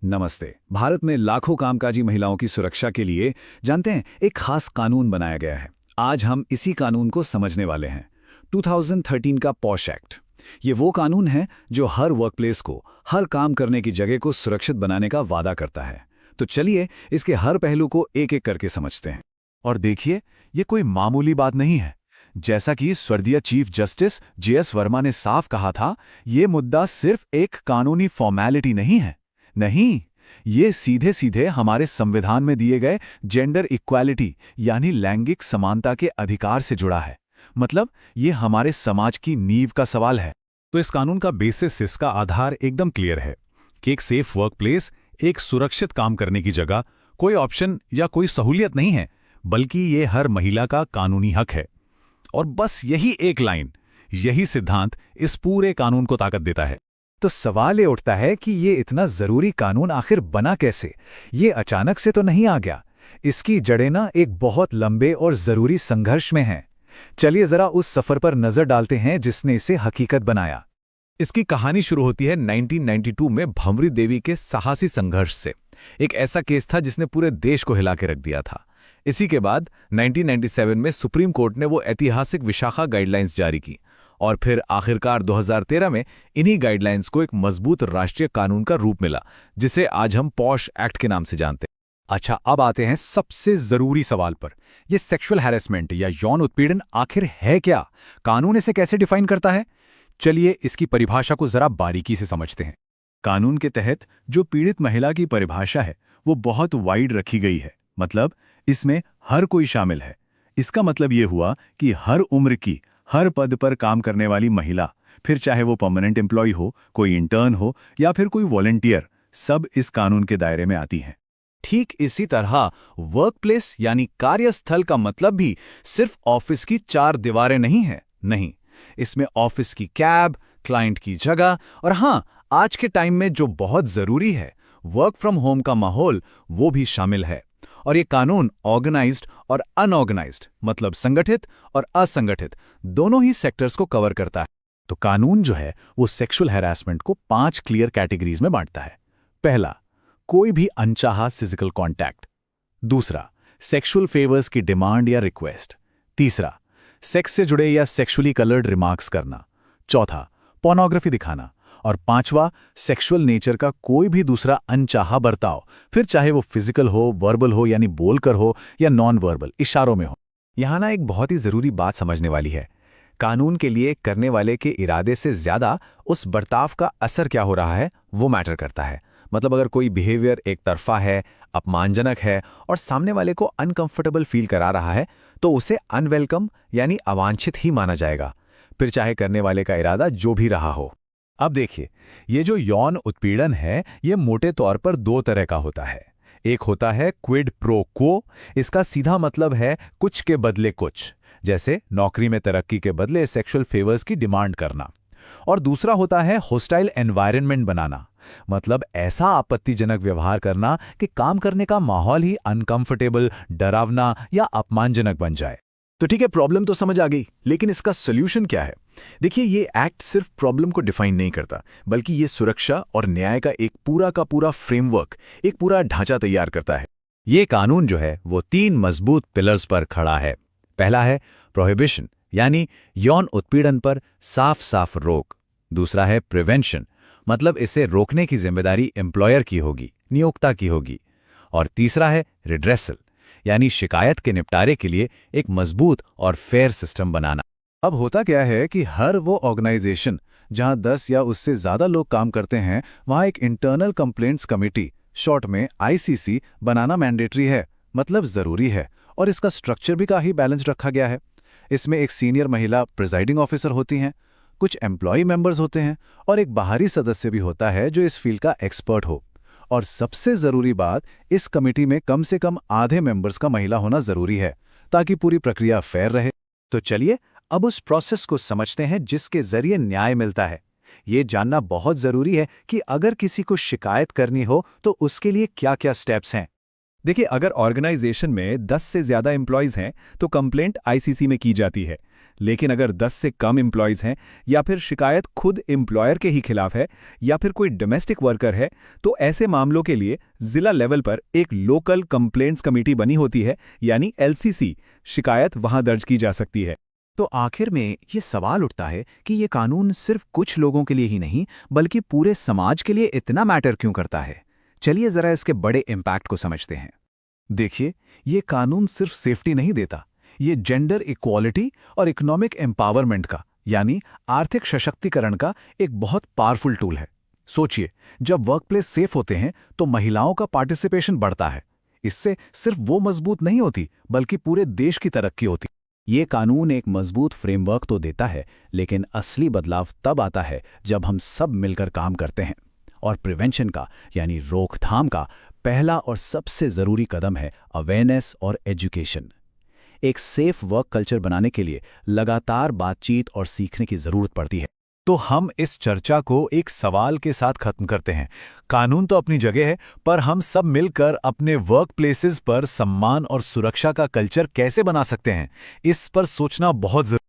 नमस्ते। भारत में लाखों कामकाजी महिलाओं की सुरक्षा के लिए जानते हैं एक खास कानून बनाया गया है। आज हम इसी कानून को समझने वाले हैं। 2013 का पॉश एक्ट। ये वो कानून है जो हर वर्कप्लेस को, हर काम करने की जगह को सुरक्षित बनाने का वादा करता है। तो चलिए इसके हर पहलू को एक एक करके समझते हैं। और देखिए, ये कोई मामूली बात नहीं है। जैसा कि स्वर्गीय चीफ जस्टिस J.S. वर्मा ने साफ कहा था, ये मुद्दा सिर्फ एक कानूनी फॉर्मेलिटी नहीं है। नहीं, ये सीधे सीधे हमारे संविधान में दिए गए जेंडर इक्वालिटी यानी लैंगिक समानता के अधिकार से जुड़ा है। मतलब ये हमारे समाज की नींव का सवाल है। तो इस कानून का बेसिस, इसका आधार एकदम क्लियर है कि एक सेफ वर्कप्लेस, एक सुरक्षित काम करने की जगह कोई ऑप्शन या कोई सहूलियत नहीं है, बल्कि ये हर महिला का कानूनी हक है। और बस यही एक लाइन, यही सिद्धांत इस पूरे कानून को ताकत देता है। तो सवाल ये उठता है कि ये इतना जरूरी कानून आखिर बना कैसे? ये अचानक से तो नहीं आ गया। इसकी जड़ें ना एक बहुत लंबे और जरूरी संघर्ष में हैं। चलिए जरा उस सफर पर नजर डालते हैं जिसने इसे हकीकत बनाया। इसकी कहानी शुरू होती है 1992 में भंवरी देवी के साहसी संघर्ष से। एक ऐसा केस था जिसने पूरे देश को हिला के रख दिया था। इसी के बाद 1997 में सुप्रीम कोर्ट ने वो ऐतिहासिक विशाखा गाइडलाइंस जारी की और फिर आखिरकार 2013 में इन्हीं गाइडलाइंस को एक मजबूत राष्ट्रीय कानून का रूप मिला, जिसे आज हम पॉश एक्ट के नाम से जानते हैं। अच्छा, अब आते हैं सबसे जरूरी सवाल पर। ये सेक्सुअल हैरेसमेंट या यौन उत्पीड़न आखिर है क्या? कानून इसे कैसे डिफाइन करता है? चलिए इसकी परिभाषा को जरा बारीकी से समझते हैं। कानून के तहत जो पीड़ित महिला की परिभाषा है वो बहुत वाइड रखी गई है। मतलब इसमें हर कोई शामिल है। इसका मतलब ये हुआ कि हर उम्र की, हर पद पर काम करने वाली महिला, फिर चाहे वो परमानेंट एम्प्लॉय हो, कोई इंटर्न हो या फिर कोई वॉलंटियर, सब इस कानून के दायरे में आती हैं। ठीक इसी तरह वर्कप्लेस यानी कार्यस्थल का मतलब भी सिर्फ ऑफिस की चार दीवारें नहीं है। नहीं, इसमें ऑफिस की कैब, क्लाइंट की जगह और हाँ, आज के टाइम में जो बहुत जरूरी है, वर्क फ्रॉम होम का माहौल, वो भी शामिल है। और ये कानून ऑर्गेनाइज्ड और अनऑर्गेनाइज्ड, मतलब संगठित और असंगठित, दोनों ही सेक्टर्स को कवर करता है। तो कानून जो है वो सेक्सुअल हैरेसमेंट को 5 क्लियर कैटेगरीज में बांटता है। पहला, कोई भी अनचाहा फिजिकल कांटेक्ट। दूसरा, सेक्सुअल फेवर्स की डिमांड या रिक्वेस्ट। तीसरा, सेक्स से जुड़े या सेक्सुअली कलर्ड रिमार्क्स करना। चौथा, पोर्नोग्राफी दिखाना। और पांचवा, सेक्सुअल नेचर का कोई भी दूसरा अनचाहा बर्ताव, फिर चाहे वो फिजिकल हो, वर्बल हो यानी बोलकर हो, या नॉन वर्बल इशारों में हो। यहां ना एक बहुत ही जरूरी बात समझने वाली है। कानून के लिए करने वाले के इरादे से ज्यादा उस बर्ताव का असर क्या हो रहा है वो मैटर करता है। मतलब अगर कोई बिहेवियर एक तरफा है, अपमानजनक है और सामने वाले को अनकंफर्टेबल फील करा रहा है, तो उसे अनवेलकम यानी अवांछित ही माना जाएगा, फिर चाहे करने वाले का इरादा जो भी रहा हो। अब देखिए, ये जो यौन उत्पीड़न है ये मोटे तौर पर 2 तरह का होता है। एक होता है क्विड प्रो क्वो। इसका सीधा मतलब है कुछ के बदले कुछ, जैसे नौकरी में तरक्की के बदले सेक्सुअल फेवर्स की डिमांड करना। और दूसरा होता है होस्टाइल एनवायरनमेंट बनाना, मतलब ऐसा आपत्तिजनक व्यवहार करना कि काम करने का माहौल ही अनकंफर्टेबल, डरावना या अपमानजनक बन जाए। तो ठीक है, प्रॉब्लम तो समझ आ गई, लेकिन इसका सोल्यूशन क्या है? देखिए, ये एक्ट सिर्फ प्रॉब्लम को डिफाइन नहीं करता, बल्कि ये सुरक्षा और न्याय का एक पूरा का पूरा फ्रेमवर्क, एक पूरा ढांचा तैयार करता है। ये कानून जो है वो 3 मजबूत पिलर्स पर खड़ा है। पहला है प्रोहिबिशन, यानी यौन उत्पीड़न पर साफ साफ रोक। दूसरा है प्रिवेंशन, मतलब इसे रोकने की जिम्मेदारी एम्प्लॉयर की होगी, नियोक्ता की होगी। और तीसरा है रिड्रेसल, यानी शिकायत के निपटारे के लिए एक मजबूत और फेयर सिस्टम बनाना। अब होता क्या है कि हर वो ऑर्गेनाइजेशन जहां 10 या उससे ज्यादा लोग काम करते हैं, वहां एक इंटरनल कंप्लेंट्स कमेटी, शॉर्ट में ICC, बनाना मैंडेटरी है, मतलब जरूरी है। और इसका स्ट्रक्चर भी काफी बैलेंस रखा गया है। इसमें एक सीनियर महिला प्रिजाइडिंग ऑफिसर होती हैं, कुछ एम्प्लॉय मेंबर्स होते हैं और एक बाहरी सदस्य भी होता है जो इस फील्ड का एक्सपर्ट हो। और सबसे जरूरी बात, इस कमेटी में कम से कम आधे मेंबर्स का महिला होना जरूरी है, ताकि पूरी प्रक्रिया फेयर रहे। तो चलिए अब उस प्रोसेस को समझते हैं जिसके जरिए न्याय मिलता है। ये जानना बहुत जरूरी है कि अगर किसी को शिकायत करनी हो तो उसके लिए क्या क्या स्टेप्स हैं। देखिए, अगर ऑर्गेनाइजेशन में 10 से ज्यादा एम्प्लॉयज हैं तो कंप्लेंट ICC में की जाती है। लेकिन अगर 10 से कम एम्प्लॉयज़ हैं या फिर शिकायत खुद एम्प्लॉयर के ही खिलाफ है या फिर कोई डोमेस्टिक वर्कर है, तो ऐसे मामलों के लिए जिला लेवल पर एक लोकल कंप्लेंट्स कमेटी बनी होती है, यानी LCC। शिकायत वहां दर्ज की जा सकती है। तो आखिर में ये सवाल उठता है कि ये कानून सिर्फ कुछ लोगों के लिए ही नहीं बल्कि पूरे समाज के लिए इतना मैटर क्यों करता है। चलिए जरा इसके बड़े इम्पैक्ट को समझते हैं। देखिए, ये कानून सिर्फ सेफ्टी नहीं देता, ये जेंडर इक्वालिटी और इकोनॉमिक एम्पावरमेंट का यानी आर्थिक सशक्तिकरण का एक बहुत पावरफुल टूल है। सोचिए, जब वर्कप्लेस सेफ होते हैं तो महिलाओं का पार्टिसिपेशन बढ़ता है। इससे सिर्फ वो मजबूत नहीं होती बल्कि पूरे देश की तरक्की होती। ये कानून एक मजबूत फ्रेमवर्क तो देता है, लेकिन असली बदलाव तब आता है जब हम सब मिलकर काम करते हैं। और प्रिवेंशन का यानी रोकथाम का पहला और सबसे ज़रूरी कदम है अवेयरनेस और एजुकेशन। एक सेफ वर्क कल्चर बनाने के लिए लगातार बातचीत और सीखने की ज़रूरत पड़ती है। तो हम इस चर्चा को एक सवाल के साथ खत्म करते हैं। कानून तो अपनी जगह है, पर हम सब मिलकर अपने वर्क प्लेसेस पर सम्मान और सुरक्षा का कल्चर कैसे बना सकते हैं, इस पर सोचना बहुत जरूरी है।